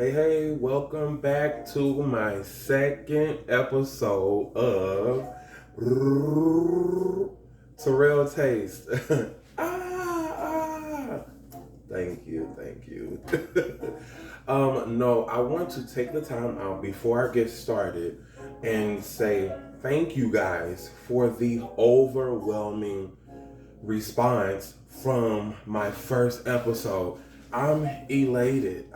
Hey, welcome back to my second episode of Terrell Taste. ah. Thank you. No, I want to take the time out before I get started and say thank you guys for the overwhelming response from my first episode. I'm elated.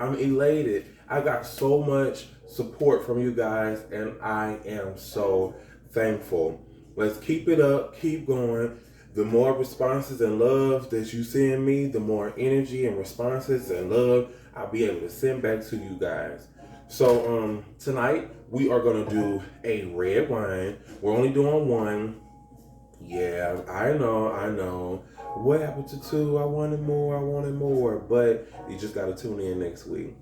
I got so much support from you guys, and I am so thankful. Let's keep it up, keep going. The more responses and love that you send me, the more energy and responses and love I'll be able to send back to you guys. So tonight we are gonna do a red wine. We're only doing one. Yeah, I know. What happened to two? I wanted more. But you just got to tune in next week.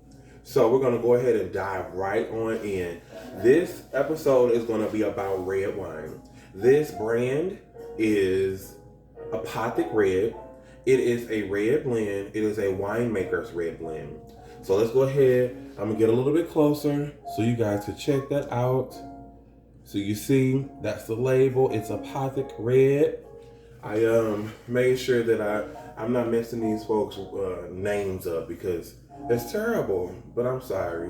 So we're going to go ahead and dive right on in. This episode is going to be about red wine. This brand is Apothic Red. It is a red blend. It is a winemaker's red blend. So let's go ahead. I'm going to get a little bit closer so you guys can check that out. So you see, that's the label. It's Apothic Red. I made sure that I'm not messing these folks' names up because it's terrible. But I'm sorry,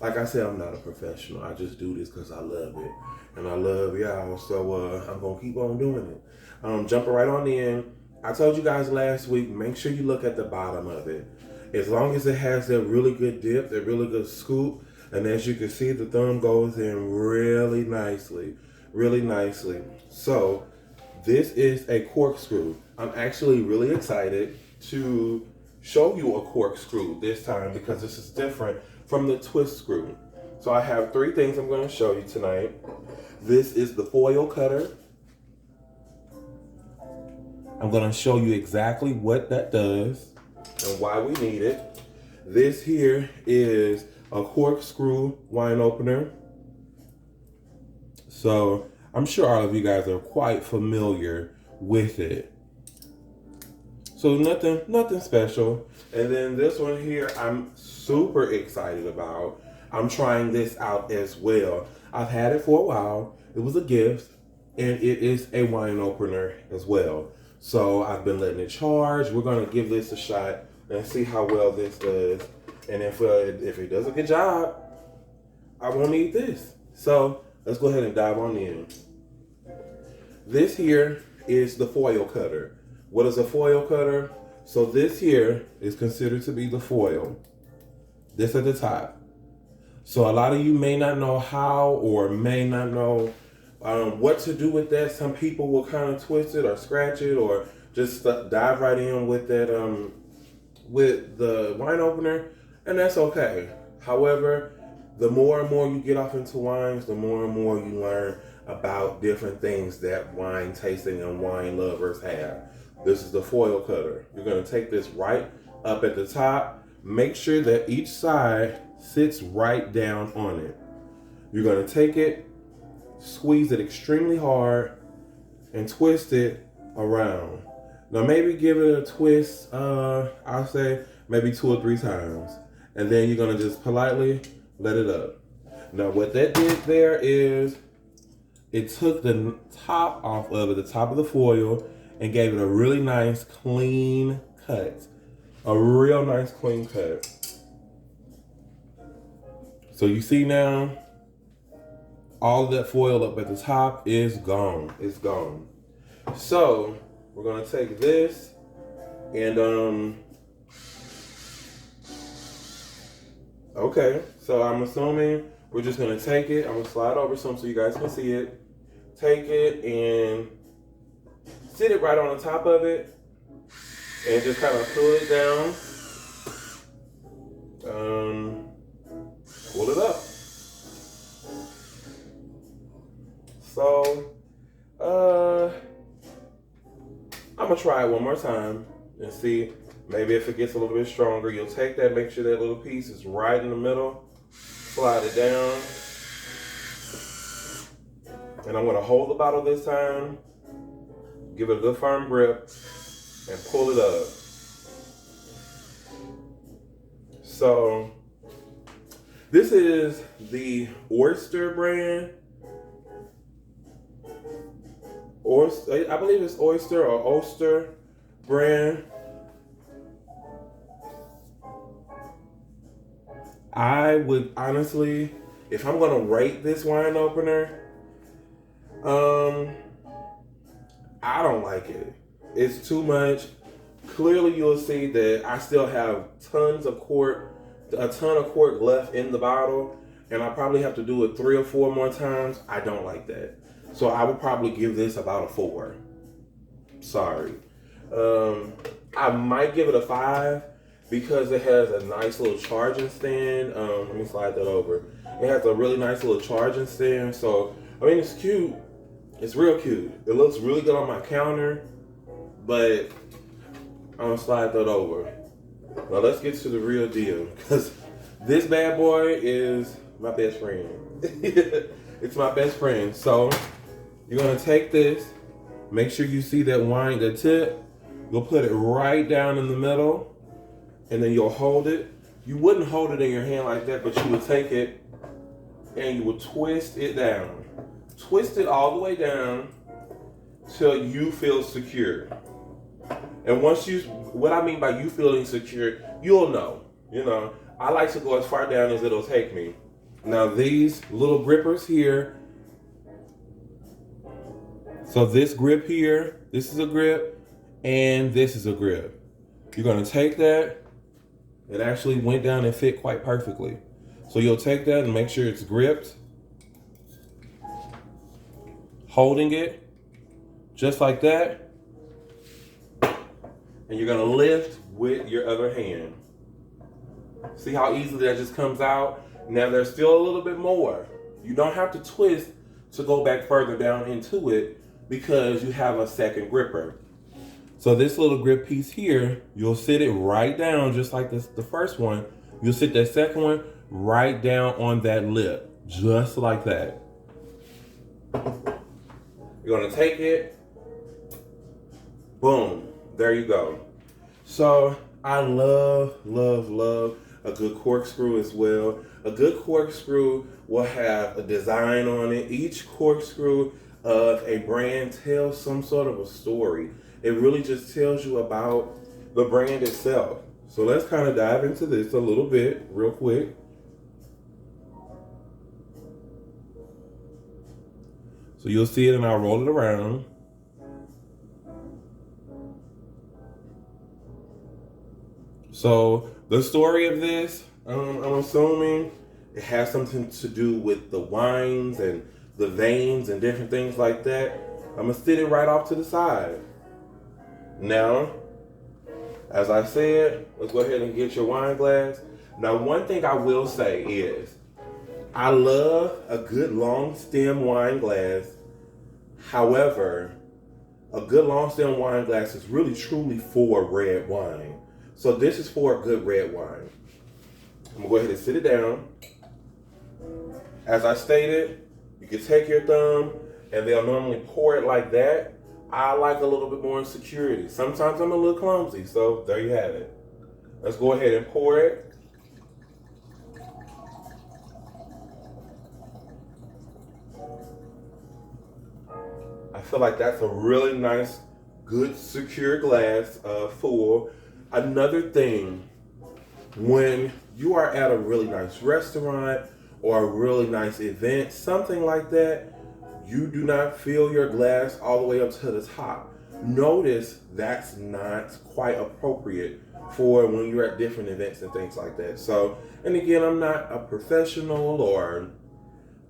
Like I said, I'm not a professional. I just do this because I love it, and I love y'all. So I'm gonna keep on doing it. Jumping right on in. I told you guys last week. Make sure you look at the bottom of it. As long as it has that really good dip, that really good scoop. And as you can see, the thumb goes in really nicely. So this is a corkscrew. I'm actually really excited to show you a corkscrew this time because this is different from the twist screw. So I have three things I'm going to show you tonight. This is the foil cutter. I'm going to show you exactly what that does and why we need it. This here is a corkscrew wine opener. So I'm sure all of you guys are quite familiar with it. So nothing special. And then this one here, I'm super excited about. I'm trying this out as well. I've had it for a while. It was a gift, and it is a wine opener as well. So I've been letting it charge. We're gonna give this a shot and see how well this does. And if it does a good job, I won't need this. So let's go ahead and dive on in. This here is the foil cutter. What is a foil cutter? So this here is considered to be the foil. This at the top. So a lot of you may not know how or may not know what to do with that. Some people will kind of twist it or scratch it or just dive right in with that with the wine opener. And that's okay. However, the more and more you get off into wines, the more and more you learn about different things that wine tasting and wine lovers have. This is the foil cutter. You're going to take this right up at the top. Make sure that each side sits right down on it. You're going to take it, squeeze it extremely hard, and twist it around. Now maybe give it a twist, I'll say maybe 2 or 3 times. And then you're gonna just politely let it up. Now what that did there is it took the top off of it, the top of the foil, and gave it a really nice clean cut. A real nice clean cut. So you see now, all of that foil up at the top is gone. It's gone. So we're gonna take this and okay, so I'm assuming we're just gonna take it. I'm gonna slide over some so you guys can see it. Take it and sit it right on the top of it and just kind of pull it down. Pull it up. So, I'm gonna try it one more time and see maybe if it gets a little bit stronger. You'll take that, make sure that little piece is right in the middle, slide it down, and I'm gonna hold the bottle this time, give it a good firm grip, and pull it up. So This is the Oyster brand. Oyster, I believe it's Oyster or Oster brand. I would honestly, if I'm gonna rate this wine opener, um, I don't like it. It's too much. Clearly, you'll see that I still have a ton of cork left in the bottle, and I probably have to do it 3 or 4 more times. I don't like that. So I would probably give this about a 4. Sorry. Um, I might give it a 5 because it has a nice little charging stand. Let me slide that over. It has a really nice little charging stand. So, I mean, it's cute. It's real cute. It looks really good on my counter, but I'm gonna slide that over. Now let's get to the real deal, because this bad boy is my best friend. It's my best friend. So you're gonna take this, make sure you see that wine, the tip, you'll put it right down in the middle, and then you'll hold it. You wouldn't hold it in your hand like that, but you would take it and you would twist it down. Twist it all the way down till you feel secure. And once what I mean by you feeling secure, you'll know. You know, I like to go as far down as it'll take me. Now these little grippers here. So this grip here, this is a grip, and this is a grip. You're gonna take that. It actually went down and fit quite perfectly. So you'll take that and make sure it's gripped. Holding it, just like that. And you're gonna lift with your other hand. See how easily that just comes out? Now there's still a little bit more. You don't have to twist to go back further down into it because you have a second gripper. So this little grip piece here, you'll sit it right down just like the first one. You'll sit that second one right down on that lip, just like that. You're gonna take it, boom, there you go. So I love, love, love a good corkscrew as well. A good corkscrew will have a design on it. Each corkscrew of a brand tells some sort of a story. It really just tells you about the brand itself. So let's kind of dive into this a little bit real quick. So you'll see it and I'll roll it around. So the story of this, I'm assuming it has something to do with the wines and the veins and different things like that. I'm gonna sit it right off to the side. Now, as I said, let's go ahead and get your wine glass. Now, one thing I will say is, I love a good long stem wine glass. However, a good long stem wine glass is really truly for red wine. So this is for a good red wine. I'm gonna go ahead and sit it down. As I stated, you can take your thumb and they'll normally pour it like that. I like a little bit more security. Sometimes I'm a little clumsy, so there you have it. Let's go ahead and pour it. I feel like that's a really nice, good, secure glass full. Another thing, when you are at a really nice restaurant or a really nice event, something like that, you do not fill your glass all the way up to the top. Notice that's not quite appropriate for when you're at different events and things like that. So, and again, I'm not a professional or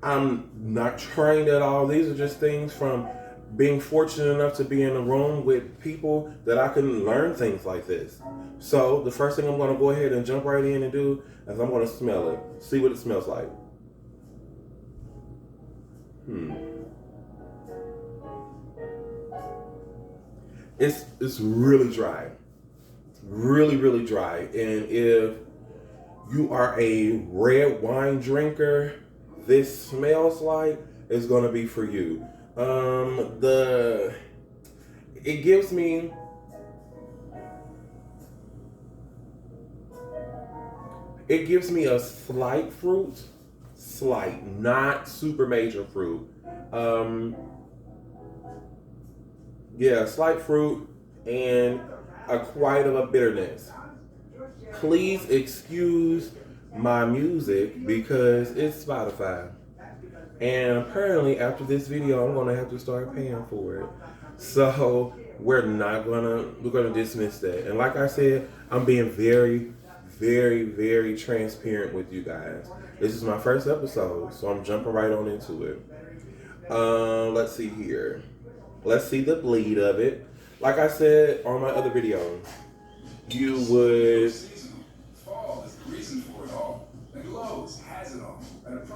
I'm not trained at all. These are just things from being fortunate enough to be in a room with people that I can learn things like this. So the first thing I'm going to go ahead and jump right in and do is I'm going to smell it. See what it smells like. It's really dry. Really, really dry. And if you are a red wine drinker, this smells like it's going to be for you. It gives me It gives me a slight fruit, slight, not super major fruit. Yeah, slight fruit and a quite of a bitterness. Please excuse my music because it's Spotify. And apparently after this video, I'm gonna have to start paying for it. So we're gonna dismiss that. And like I said, I'm being very, very, very transparent with you guys. This is my first episode, so I'm jumping right on into it. Let's see here. Let's see the bleed of it. Like I said on my other video, you would.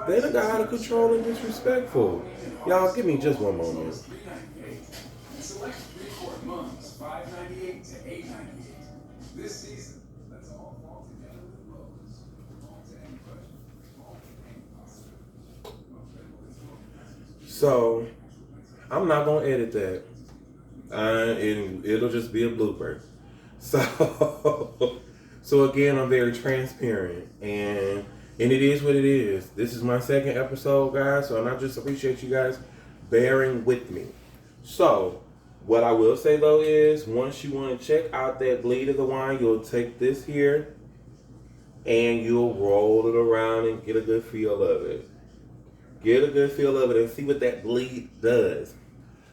They done got out of control and disrespectful. Y'all, give me just one moment. Select 3-quart mums, $5.98 to $8.98. This season, that's all fall together with Lowe's. All to any budget, all to any possibility. So, I'm not gonna edit that. And it'll just be a blooper. So again, I'm very transparent, and it is what it is. This is my second episode, guys, so I just appreciate you guys bearing with me. So, what I will say though is, once you want to check out that bleed of the wine, you'll take this here and you'll roll it around and get a good feel of it. Get a good feel of it and see what that bleed does.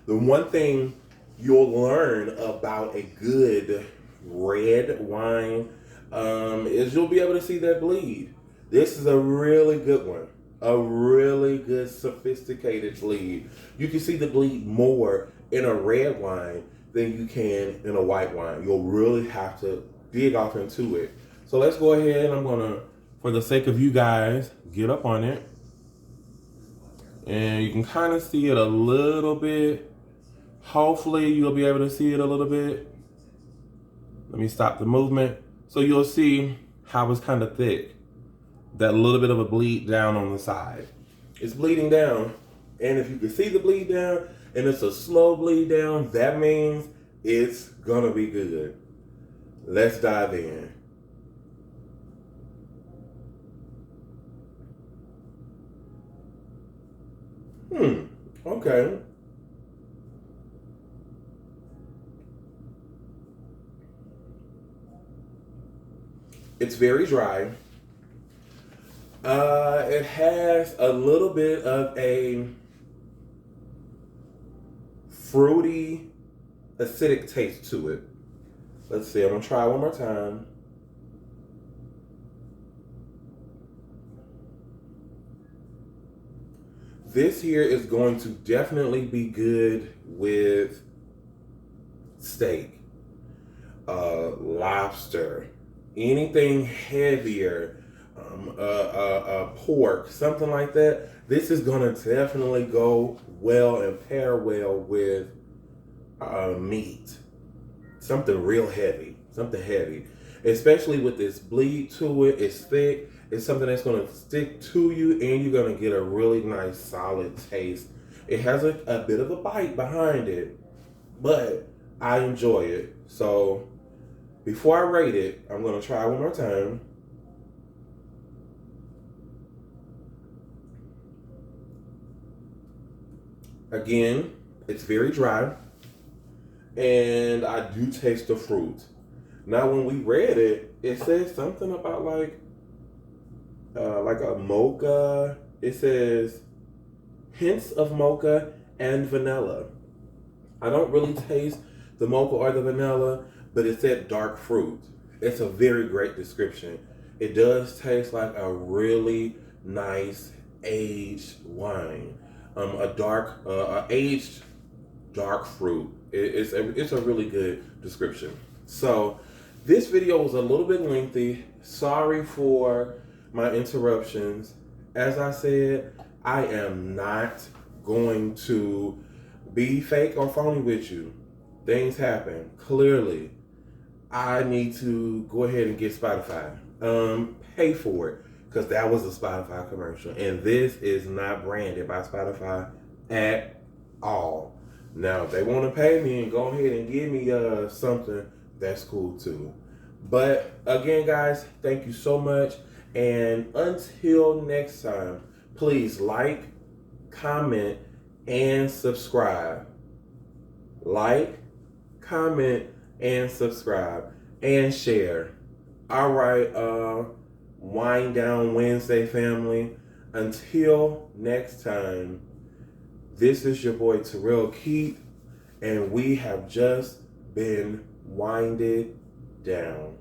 The one thing you'll learn about a good red wine is you'll be able to see that bleed. This is a really good one. A really good sophisticated bleed. You can see the bleed more in a red wine than you can in a white wine. You'll really have to dig off into it. So let's go ahead and I'm gonna, for the sake of you guys, get up on it. And you can kind of see it a little bit. Hopefully you'll be able to see it a little bit. Let me stop the movement. So you'll see how it's kind of thick. That little bit of a bleed down on the side. It's bleeding down. And if you can see the bleed down and it's a slow bleed down, that means it's gonna be good. Let's dive in. Okay. It's very dry. It has a little bit of a fruity, acidic taste to it. Let's see, I'm gonna try one more time. This here is going to definitely be good with steak, lobster, anything heavier, pork, something like that. This is going to definitely go well and pair well with meat. Something real heavy, something heavy. Especially with this bleed to it, it's thick. It's something that's going to stick to you and you're going to get a really nice solid taste. It has a bit of a bite behind it, but I enjoy it. So before I rate it, I'm going to try one more time. Again, it's very dry, and I do taste the fruit. Now, when we read it, it says something about like a mocha. It says hints of mocha and vanilla. I don't really taste the mocha or the vanilla, but it said dark fruit. It's a very great description. It does taste like a really nice aged wine. Aged dark fruit. It's a really good description. So this video was a little bit lengthy. Sorry for my interruptions. As I said, I am not going to be fake or phony with you. Things happen. Clearly, I need to go ahead and get Spotify. Pay for it. Because that was a Spotify commercial. And this is not branded by Spotify at all. Now, if they want to pay me and go ahead and give me something, that's cool too. But again, guys, thank you so much. And until next time, please like, comment, and subscribe. Like, comment, and subscribe, and share. All right, Wind Down Wednesday family. Until next time, this is your boy Terrell Keith, and we have just been winded down.